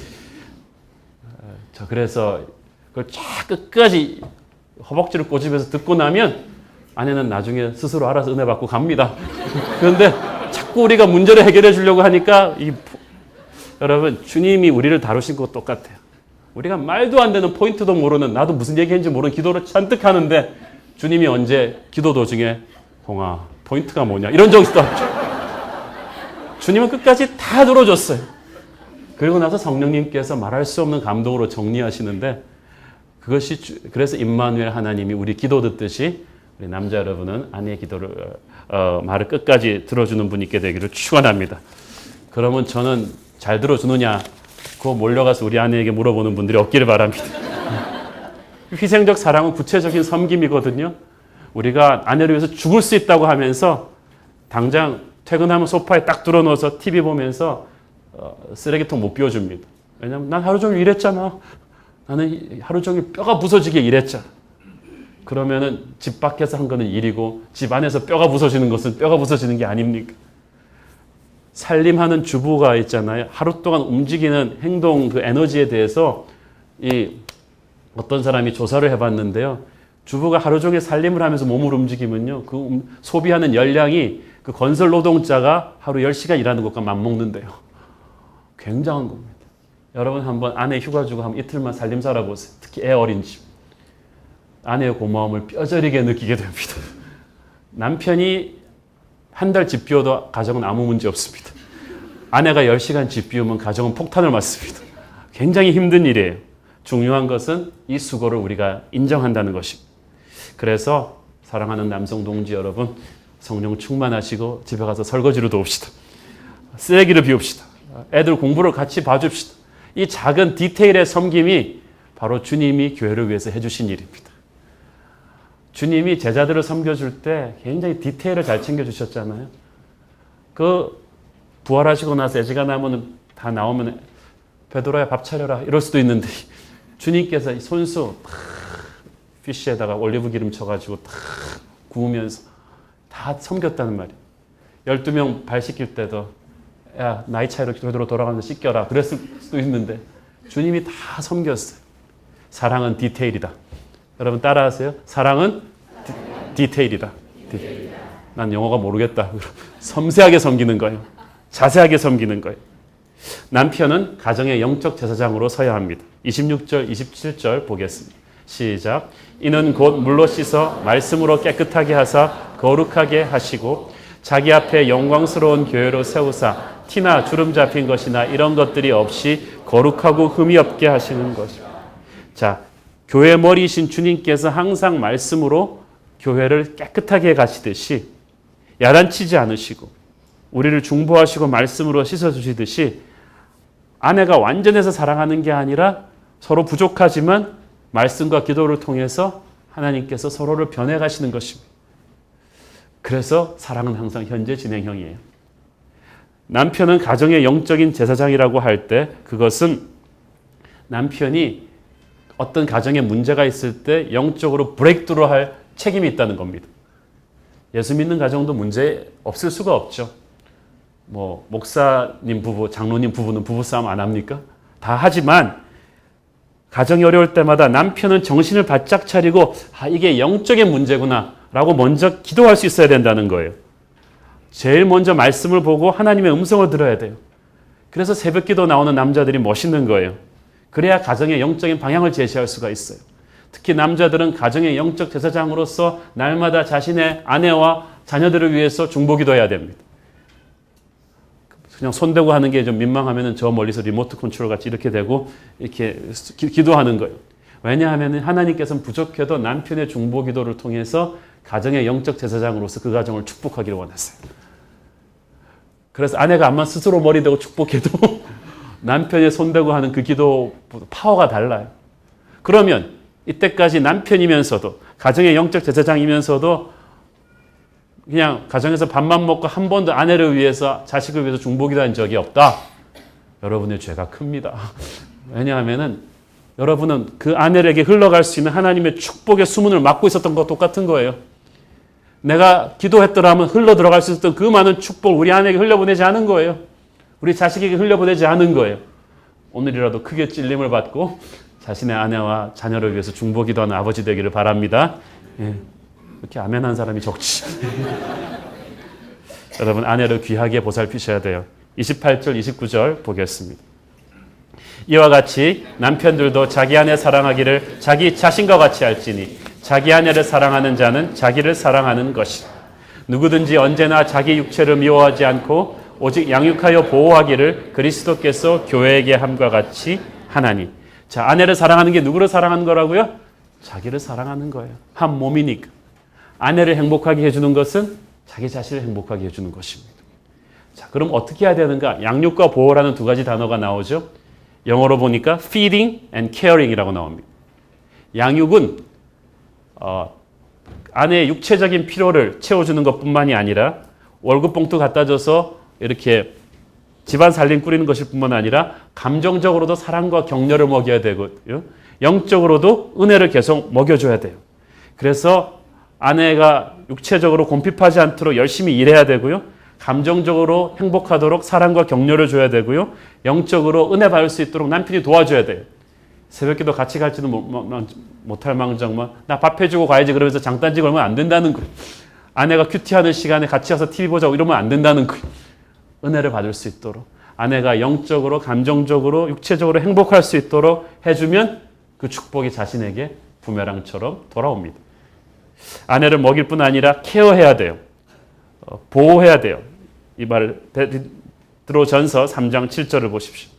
자, 그래서 그걸 쫙 끝까지 허벅지를 꼬집어서 듣고 나면 아내는 나중에 스스로 알아서 은혜 받고 갑니다. 그런데 자꾸 우리가 문제를 해결해 주려고 하니까 여러분 주님이 우리를 다루신 것 똑같아요. 우리가 말도 안 되는 포인트도 모르는 나도 무슨 얘기했는지 모르는 기도를 잔뜩 하는데 주님이 언제 기도 도중에 홍아 포인트가 뭐냐 이런 적 있어. 주님은 끝까지 다 들어줬어요. 그리고 나서 성령님께서 말할 수 없는 감동으로 정리하시는데 그래서 임마누엘 하나님이 우리 기도 듣듯이 우리 남자 여러분은 아내의 기도를 말을 끝까지 들어주는 분이 있게 되기를 축원합니다. 그러면 저는 잘 들어주느냐 그거 몰려가서 우리 아내에게 물어보는 분들이 없기를 바랍니다. 희생적 사랑은 구체적인 섬김이거든요. 우리가 아내를 위해서 죽을 수 있다고 하면서 당장 퇴근하면 소파에 딱 들어놓아서 TV 보면서 쓰레기통 못 비워줍니다. 왜냐하면 난 하루 종일 일했잖아. 나는 하루 종일 뼈가 부서지게 일했잖아. 그러면은 집 밖에서 한 거는 일이고 집 안에서 뼈가 부서지는 것은 뼈가 부서지는 게 아닙니까? 살림하는 주부가 있잖아요. 하루 동안 움직이는 행동 그 에너지에 대해서 어떤 사람이 조사를 해봤는데요. 주부가 하루 종일 살림을 하면서 몸을 움직이면요. 그 소비하는 열량이 그 건설 노동자가 하루 10시간 일하는 것과 맞먹는데요. 굉장한 겁니다. 여러분 한번 아내 휴가 주고 한번 이틀만 살림 살아보세요. 특히 애 어린 집. 아내의 고마움을 뼈저리게 느끼게 됩니다. 남편이 한 달 집 비워도 가정은 아무 문제 없습니다. 아내가 10시간 집 비우면 가정은 폭탄을 맞습니다. 굉장히 힘든 일이에요. 중요한 것은 이 수고를 우리가 인정한다는 것입니다. 그래서 사랑하는 남성 동지 여러분, 성령 충만하시고 집에 가서 설거지를 도웁시다. 쓰레기를 비웁시다. 애들 공부를 같이 봐줍시다. 이 작은 디테일의 섬김이 바로 주님이 교회를 위해서 해주신 일입니다. 주님이 제자들을 섬겨줄 때 굉장히 디테일을 잘 챙겨주셨잖아요. 그 부활하시고 나서 애지가 나면 다 나오면 베드로야 밥 차려라 이럴 수도 있는데 주님께서 이 손수 피쉬에다가 올리브 기름 쳐가지고 탁 구우면서 다 섬겼다는 말이에요. 12명 발 씻길 때도 야 나이 차이로 베드로 돌아가면서 씻겨라 그랬을 수도 있는데 주님이 다 섬겼어요. 사랑은 디테일이다. 여러분 따라하세요. 사랑은 디테일이다. 난 영어가 모르겠다. 섬세하게 섬기는 거예요. 자세하게 섬기는 거예요. 남편은 가정의 영적 제사장으로 서야 합니다. 26절, 27절 보겠습니다. 시작. 이는 곧 물로 씻어 말씀으로 깨끗하게 하사 거룩하게 하시고 자기 앞에 영광스러운 교회로 세우사 티나 주름 잡힌 것이나 이런 것들이 없이 거룩하고 흠이 없게 하시는 것입니다. 자, 교회 머리이신 주님께서 항상 말씀으로 교회를 깨끗하게 가시듯이 야단치지 않으시고 우리를 중보하시고 말씀으로 씻어주시듯이 아내가 완전해서 사랑하는 게 아니라 서로 부족하지만 말씀과 기도를 통해서 하나님께서 서로를 변해가시는 것입니다. 그래서 사랑은 항상 현재 진행형이에요. 남편은 가정의 영적인 제사장이라고 할 때 그것은 남편이 어떤 가정에 문제가 있을 때 영적으로 브레이크드로 할 책임이 있다는 겁니다. 예수 믿는 가정도 문제 없을 수가 없죠. 뭐 목사님 부부, 장로님 부부는 부부싸움 안 합니까? 다 하지만 가정이 어려울 때마다 남편은 정신을 바짝 차리고 이게 영적인 문제구나 라고 먼저 기도할 수 있어야 된다는 거예요. 제일 먼저 말씀을 보고 하나님의 음성을 들어야 돼요. 그래서 새벽기도 나오는 남자들이 멋있는 거예요. 그래야 가정의 영적인 방향을 제시할 수가 있어요. 특히 남자들은 가정의 영적 제사장으로서 날마다 자신의 아내와 자녀들을 위해서 중보기도해야 됩니다. 그냥 손대고 하는 게 좀 민망하면 저 멀리서 리모트 컨트롤 같이 이렇게 되고 이렇게 기도하는 거예요. 왜냐하면 하나님께서는 부족해도 남편의 중보기도를 통해서 가정의 영적 제사장으로서 그 가정을 축복하기를 원했어요. 그래서 아내가 암만 스스로 머리 대고 축복해도 남편의 손대고 하는 그 기도 파워가 달라요. 그러면 이때까지 남편이면서도 가정의 영적 제사장이면서도 그냥 가정에서 밥만 먹고 한 번도 아내를 위해서 자식을 위해서 중보기도한 적이 없다. 여러분의 죄가 큽니다. 왜냐하면 여러분은 그 아내에게 흘러갈 수 있는 하나님의 축복의 수문을 막고 있었던 것과 똑같은 거예요. 내가 기도했더라면 흘러 들어갈 수 있었던 그 많은 축복을 우리 아내에게 흘려보내지 않은 거예요. 우리 자식에게 흘려보내지 않은 거예요. 오늘이라도 크게 찔림을 받고 자신의 아내와 자녀를 위해서 중보기도하는 아버지 되기를 바랍니다. 예. 이렇게 아멘한 사람이 적지. 여러분 아내를 귀하게 보살피셔야 돼요. 28절 29절 보겠습니다. 이와 같이 남편들도 자기 아내 사랑하기를 자기 자신과 같이 할지니 자기 아내를 사랑하는 자는 자기를 사랑하는 것이라. 누구든지 언제나 자기 육체를 미워하지 않고 오직 양육하여 보호하기를 그리스도께서 교회에게 함과 같이 하나니. 자, 아내를 사랑하는 게 누구를 사랑하는 거라고요? 자기를 사랑하는 거예요. 한 몸이니까. 아내를 행복하게 해주는 것은 자기 자신을 행복하게 해주는 것입니다. 자, 그럼 어떻게 해야 되는가? 양육과 보호라는 두 가지 단어가 나오죠. 영어로 보니까 feeding and caring이라고 나옵니다. 양육은 아내의 육체적인 필요를 채워주는 것뿐만이 아니라 월급 봉투 갖다 줘서 이렇게 집안 살림 꾸리는 것일 뿐만 아니라 감정적으로도 사랑과 격려를 먹여야 되고요. 영적으로도 은혜를 계속 먹여줘야 돼요. 그래서 아내가 육체적으로 곰핍하지 않도록 열심히 일해야 되고요. 감정적으로 행복하도록 사랑과 격려를 줘야 되고요. 영적으로 은혜 받을 수 있도록 남편이 도와줘야 돼요. 새벽기도 같이 갈지도 못할 망정만 나 밥 해주고 가야지 그러면서 장단지 걸면 안 된다는 거예요. 아내가 큐티하는 시간에 같이 와서 TV 보자고 이러면 안 된다는 거예요. 은혜를 받을 수 있도록 아내가 영적으로 감정적으로 육체적으로 행복할 수 있도록 해주면 그 축복이 자신에게 부메랑처럼 돌아옵니다. 아내를 먹일 뿐 아니라 케어해야 돼요. 보호해야 돼요. 이 말을 베드로전서 3장 7절을 보십시오.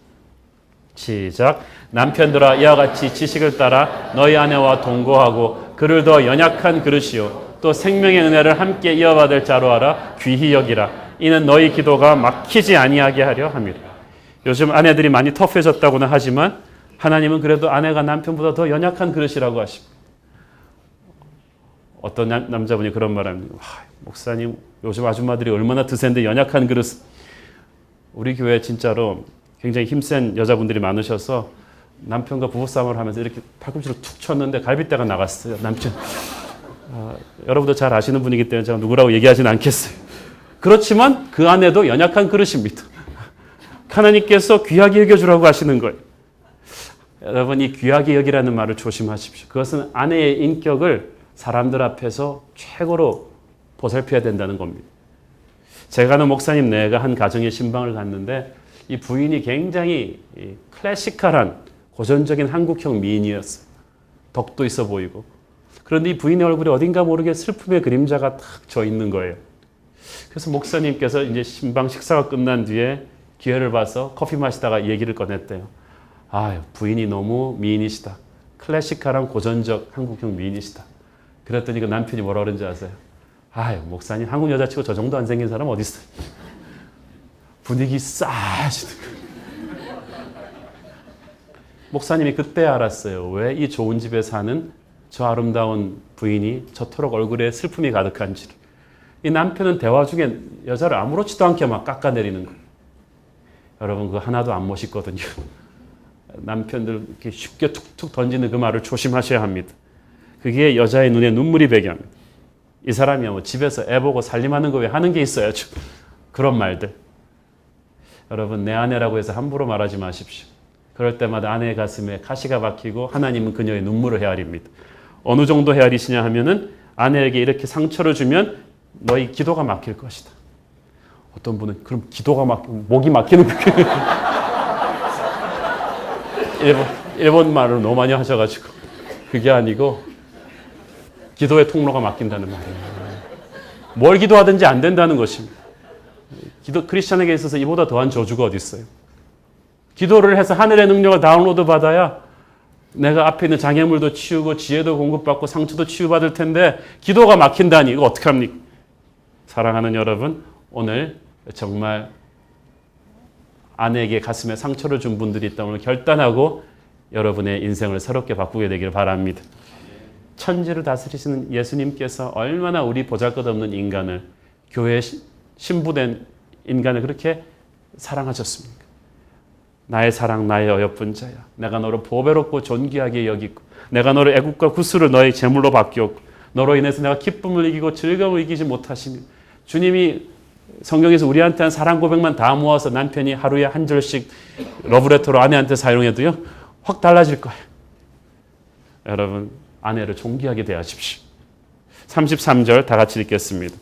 시작. 남편들아 이와 같이 지식을 따라 너희 아내와 동거하고 그를 더 연약한 그릇이요 또 생명의 은혜를 함께 이어받을 자로 알아 귀히 여기라. 이는 너희 기도가 막히지 아니하게 하려 함이라. 요즘 아내들이 많이 터프해졌다고는 하지만 하나님은 그래도 아내가 남편보다 더 연약한 그릇이라고 하십니다. 어떤 남자분이 그런 말합니다. 목사님, 요즘 아줌마들이 얼마나 드센데 연약한 그릇. 우리 교회 진짜로 굉장히 힘센 여자분들이 많으셔서 남편과 부부싸움을 하면서 이렇게 팔꿈치로 툭 쳤는데 갈비뼈가 나갔어요. 남편. 여러분도 잘 아시는 분이기 때문에 제가 누구라고 얘기하지는 않겠어요. 그렇지만 그 아내도 연약한 그릇입니다. 하나님께서 귀하게 여겨주라고 하시는 거예요. 여러분, 이 귀하게 여기라는 말을 조심하십시오. 그것은 아내의 인격을 사람들 앞에서 최고로 보살펴야 된다는 겁니다. 제가 아는 목사님 내가 한 가정의 신방을 갔는데 이 부인이 굉장히 클래시컬한 고전적인 한국형 미인이었어요. 덕도 있어 보이고. 그런데 이 부인의 얼굴에 어딘가 모르게 슬픔의 그림자가 탁 져 있는 거예요. 그래서 목사님께서 이제 신방 식사가 끝난 뒤에 기회를 봐서 커피 마시다가 얘기를 꺼냈대요. 부인이 너무 미인이시다. 클래시컬한 고전적 한국형 미인이시다. 그랬더니 그 남편이 뭐라 그런지 아세요? 목사님, 한국 여자치고 저 정도 안 생긴 사람 어디 있어요? 분위기 싸지는 거예요. 목사님이 그때 알았어요. 왜 이 좋은 집에 사는 저 아름다운 부인이 저토록 얼굴에 슬픔이 가득한지를. 이 남편은 대화 중에 여자를 아무렇지도 않게 막 깎아내리는 거예요. 여러분, 그거 하나도 안 멋있거든요. 남편들 이렇게 쉽게 툭툭 던지는 그 말을 조심하셔야 합니다. 그게 여자의 눈에 눈물이 배게 합니다. 이 사람이야 뭐 집에서 애 보고 살림하는 거 왜 하는 게 있어야죠. 그런 말들. 여러분, 내 아내라고 해서 함부로 말하지 마십시오. 그럴 때마다 아내의 가슴에 가시가 박히고 하나님은 그녀의 눈물을 헤아립니다. 어느 정도 헤아리시냐 하면은 아내에게 이렇게 상처를 주면 너희 기도가 막힐 것이다. 어떤 분은 그럼 기도가 목이 막히는 일본 말을 너무 많이 하셔가지고 그게 아니고 기도의 통로가 막힌다는 말이에요. 뭘 기도하든지 안 된다는 것입니다. 크리스찬에게 있어서 이보다 더한 저주가 어디 있어요? 기도를 해서 하늘의 능력을 다운로드 받아야 내가 앞에 있는 장애물도 치우고 지혜도 공급받고 상처도 치유받을 텐데 기도가 막힌다니 이거 어떡합니까? 사랑하는 여러분, 오늘 정말 아내에게 가슴에 상처를 준 분들이 있다면 오늘 결단하고 여러분의 인생을 새롭게 바꾸게 되기를 바랍니다. 천지를 다스리시는 예수님께서 얼마나 우리 보잘것없는 인간을, 교회에 신부된 인간을 그렇게 사랑하셨습니까? 나의 사랑, 나의 어여쁜 자야. 내가 너를 보배롭고 존귀하게 여기고 내가 너를 애국과 구수를 너의 제물로 바뀌었고 너로 인해서 내가 기쁨을 이기고 즐거움을 이기지 못하시니 주님이 성경에서 우리한테 한 사랑 고백만 다 모아서 남편이 하루에 한 절씩 러브레터로 아내한테 사용해도요 확 달라질 거예요. 여러분, 아내를 존귀하게 대하십시오. 33절 다 같이 읽겠습니다.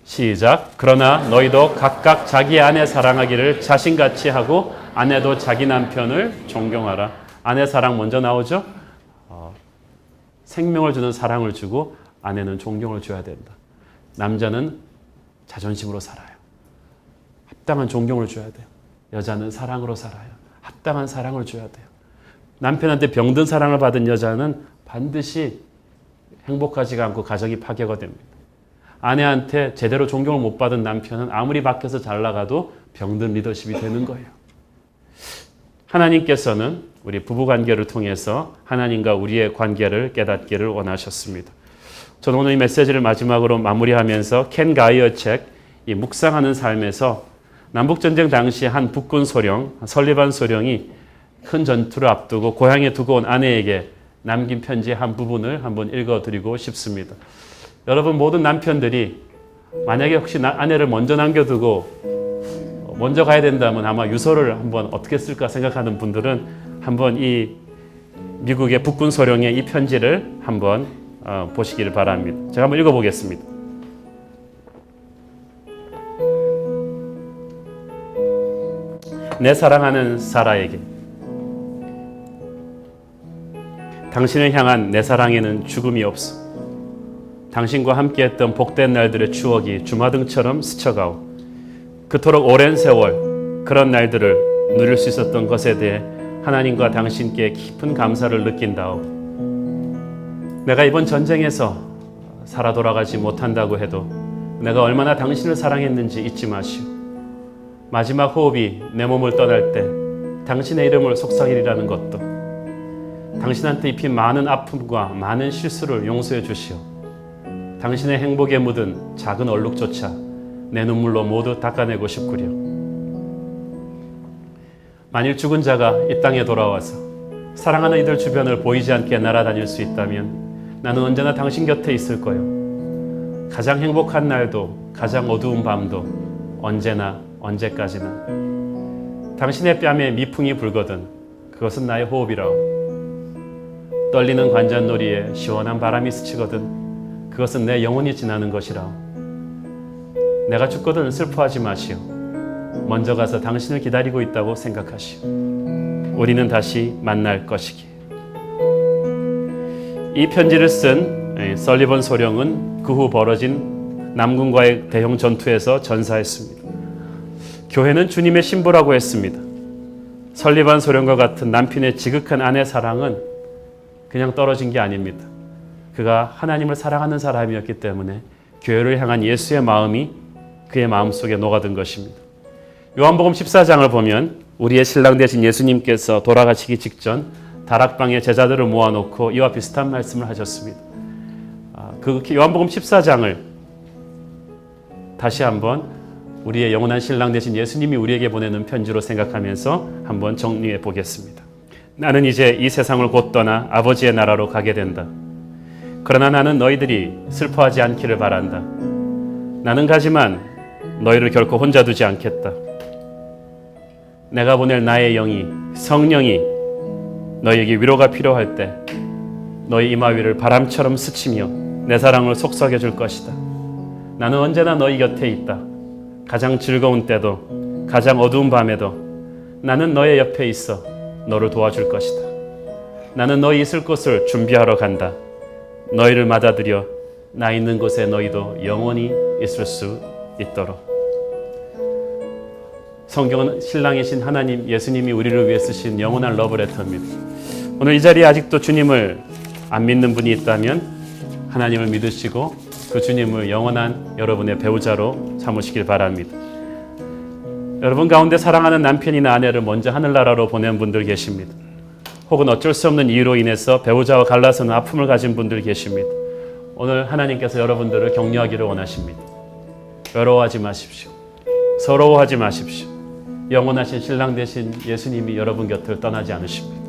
시작. 그러나 너희도 각각 자기 아내 사랑하기를 자신같이 하고 아내도 자기 남편을 존경하라. 아내 사랑 먼저 나오죠. 생명을 주는 사랑을 주고 아내는 존경을 줘야 된다. 남자는 자존심으로 살아요. 합당한 존경을 줘야 돼요. 여자는 사랑으로 살아요. 합당한 사랑을 줘야 돼요. 남편한테 병든 사랑을 받은 여자는 반드시 행복하지가 않고 가정이 파괴가 됩니다. 아내한테 제대로 존경을 못 받은 남편은 아무리 밖에서 잘 나가도 병든 리더십이 되는 거예요. 하나님께서는 우리 부부관계를 통해서 하나님과 우리의 관계를 깨닫기를 원하셨습니다. 저는 오늘 이 메시지를 마지막으로 마무리하면서 켄 가이어 책 이 묵상하는 삶에서 남북전쟁 당시 한 북군 소령, 설리반 소령이 큰 전투를 앞두고 고향에 두고 온 아내에게 남긴 편지의 한 부분을 한번 읽어드리고 싶습니다. 여러분, 모든 남편들이 만약에 혹시 아내를 먼저 남겨두고 먼저 가야 된다면 아마 유서를 한번 어떻게 쓸까 생각하는 분들은 한번 이 미국의 북군 소령의 이 편지를 한번 보시기를 바랍니다. 제가 한번 읽어보겠습니다. 내 사랑하는 사라에게, 당신을 향한 내 사랑에는 죽음이 없어. 당신과 함께했던 복된 날들의 추억이 주마등처럼 스쳐가오. 그토록 오랜 세월 그런 날들을 누릴 수 있었던 것에 대해 하나님과 당신께 깊은 감사를 느낀다오. 내가 이번 전쟁에서 살아 돌아가지 못한다고 해도 내가 얼마나 당신을 사랑했는지 잊지 마시오. 마지막 호흡이 내 몸을 떠날 때 당신의 이름을 속삭이리라는 것도 당신한테 입힌 많은 아픔과 많은 실수를 용서해 주시오. 당신의 행복에 묻은 작은 얼룩조차 내 눈물로 모두 닦아내고 싶구려. 만일 죽은 자가 이 땅에 돌아와서 사랑하는 이들 주변을 보이지 않게 날아다닐 수 있다면 나는 언제나 당신 곁에 있을 거요. 가장 행복한 날도 가장 어두운 밤도 언제나 언제까지나 당신의 뺨에 미풍이 불거든 그것은 나의 호흡이라오. 떨리는 관자놀이에 시원한 바람이 스치거든 그것은 내 영혼이 지나는 것이라오. 내가 죽거든 슬퍼하지 마시오. 먼저 가서 당신을 기다리고 있다고 생각하시오. 우리는 다시 만날 것이기에. 이 편지를 쓴 설리번 소령은 그 후 벌어진 남군과의 대형 전투에서 전사했습니다. 교회는 주님의 신부라고 했습니다. 설리반 소령과 같은 남편의 지극한 아내 사랑은 그냥 떨어진 게 아닙니다. 그가 하나님을 사랑하는 사람이었기 때문에 교회를 향한 예수의 마음이 그의 마음속에 녹아든 것입니다. 요한복음 14장을 보면 우리의 신랑 되신 예수님께서 돌아가시기 직전 다락방에 제자들을 모아놓고 이와 비슷한 말씀을 하셨습니다. 그 요한복음 14장을 다시 한번 우리의 영원한 신랑 되신 예수님이 우리에게 보내는 편지로 생각하면서 한번 정리해 보겠습니다. 나는 이제 이 세상을 곧 떠나 아버지의 나라로 가게 된다. 그러나 나는 너희들이 슬퍼하지 않기를 바란다. 나는 가지만 너희를 결코 혼자 두지 않겠다. 내가 보낼 나의 영이 성령이 너희에게 위로가 필요할 때 너희 이마 위를 바람처럼 스치며 내 사랑을 속삭여 줄 것이다. 나는 언제나 너희 곁에 있다. 가장 즐거운 때도 가장 어두운 밤에도 나는 너의 옆에 있어 너를 도와줄 것이다. 나는 너희 있을 곳을 준비하러 간다. 너희를 맞아들여 나 있는 곳에 너희도 영원히 있을 수 있도록. 성경은 신랑이신 하나님 예수님이 우리를 위해 쓰신 영원한 러브레터입니다. 오늘 이 자리에 아직도 주님을 안 믿는 분이 있다면 하나님을 믿으시고 그 주님을 영원한 여러분의 배우자로 삼으시길 바랍니다. 여러분 가운데 사랑하는 남편이나 아내를 먼저 하늘나라로 보낸 분들 계십니다. 혹은 어쩔 수 없는 이유로 인해서 배우자와 갈라서는 아픔을 가진 분들 계십니다. 오늘 하나님께서 여러분들을 격려하기를 원하십니다. 외로워하지 마십시오. 서러워하지 마십시오. 영원하신 신랑 되신 예수님이 여러분 곁을 떠나지 않으십니다.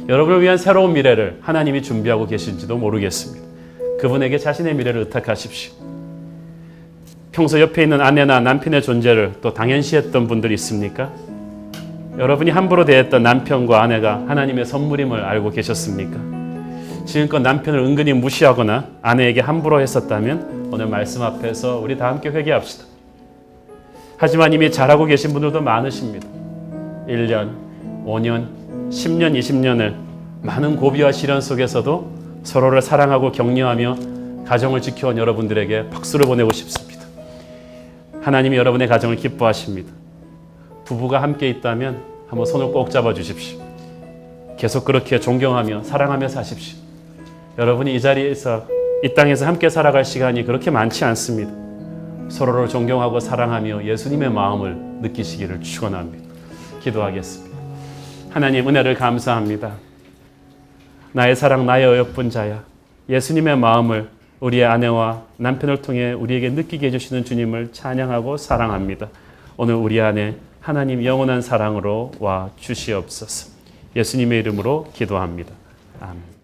여러분을 위한 새로운 미래를 하나님이 준비하고 계신지도 모르겠습니다. 그분에게 자신의 미래를 의탁하십시오. 평소 옆에 있는 아내나 남편의 존재를 또 당연시했던 분들 있습니까? 여러분이 함부로 대했던 남편과 아내가 하나님의 선물임을 알고 계셨습니까? 지금껏 남편을 은근히 무시하거나 아내에게 함부로 했었다면 오늘 말씀 앞에서 우리 다 함께 회개합시다. 하지만 이미 잘하고 계신 분들도 많으십니다. 1년, 5년, 10년, 20년을 많은 고비와 시련 속에서도 서로를 사랑하고 격려하며 가정을 지켜온 여러분들에게 박수를 보내고 싶습니다. 하나님이 여러분의 가정을 기뻐하십니다. 부부가 함께 있다면 한번 손을 꼭 잡아 주십시오. 계속 그렇게 존경하며 사랑하며 사십시오. 여러분이 이 자리에서 이 땅에서 함께 살아갈 시간이 그렇게 많지 않습니다. 서로를 존경하고 사랑하며 예수님의 마음을 느끼시기를 축원합니다. 기도하겠습니다. 하나님 은혜를 감사합니다. 나의 사랑 나의 어여쁜 자야. 예수님의 마음을 우리의 아내와 남편을 통해 우리에게 느끼게 해주시는 주님을 찬양하고 사랑합니다. 오늘 우리 안에 하나님 영원한 사랑으로 와 주시옵소서. 예수님의 이름으로 기도합니다. 아멘.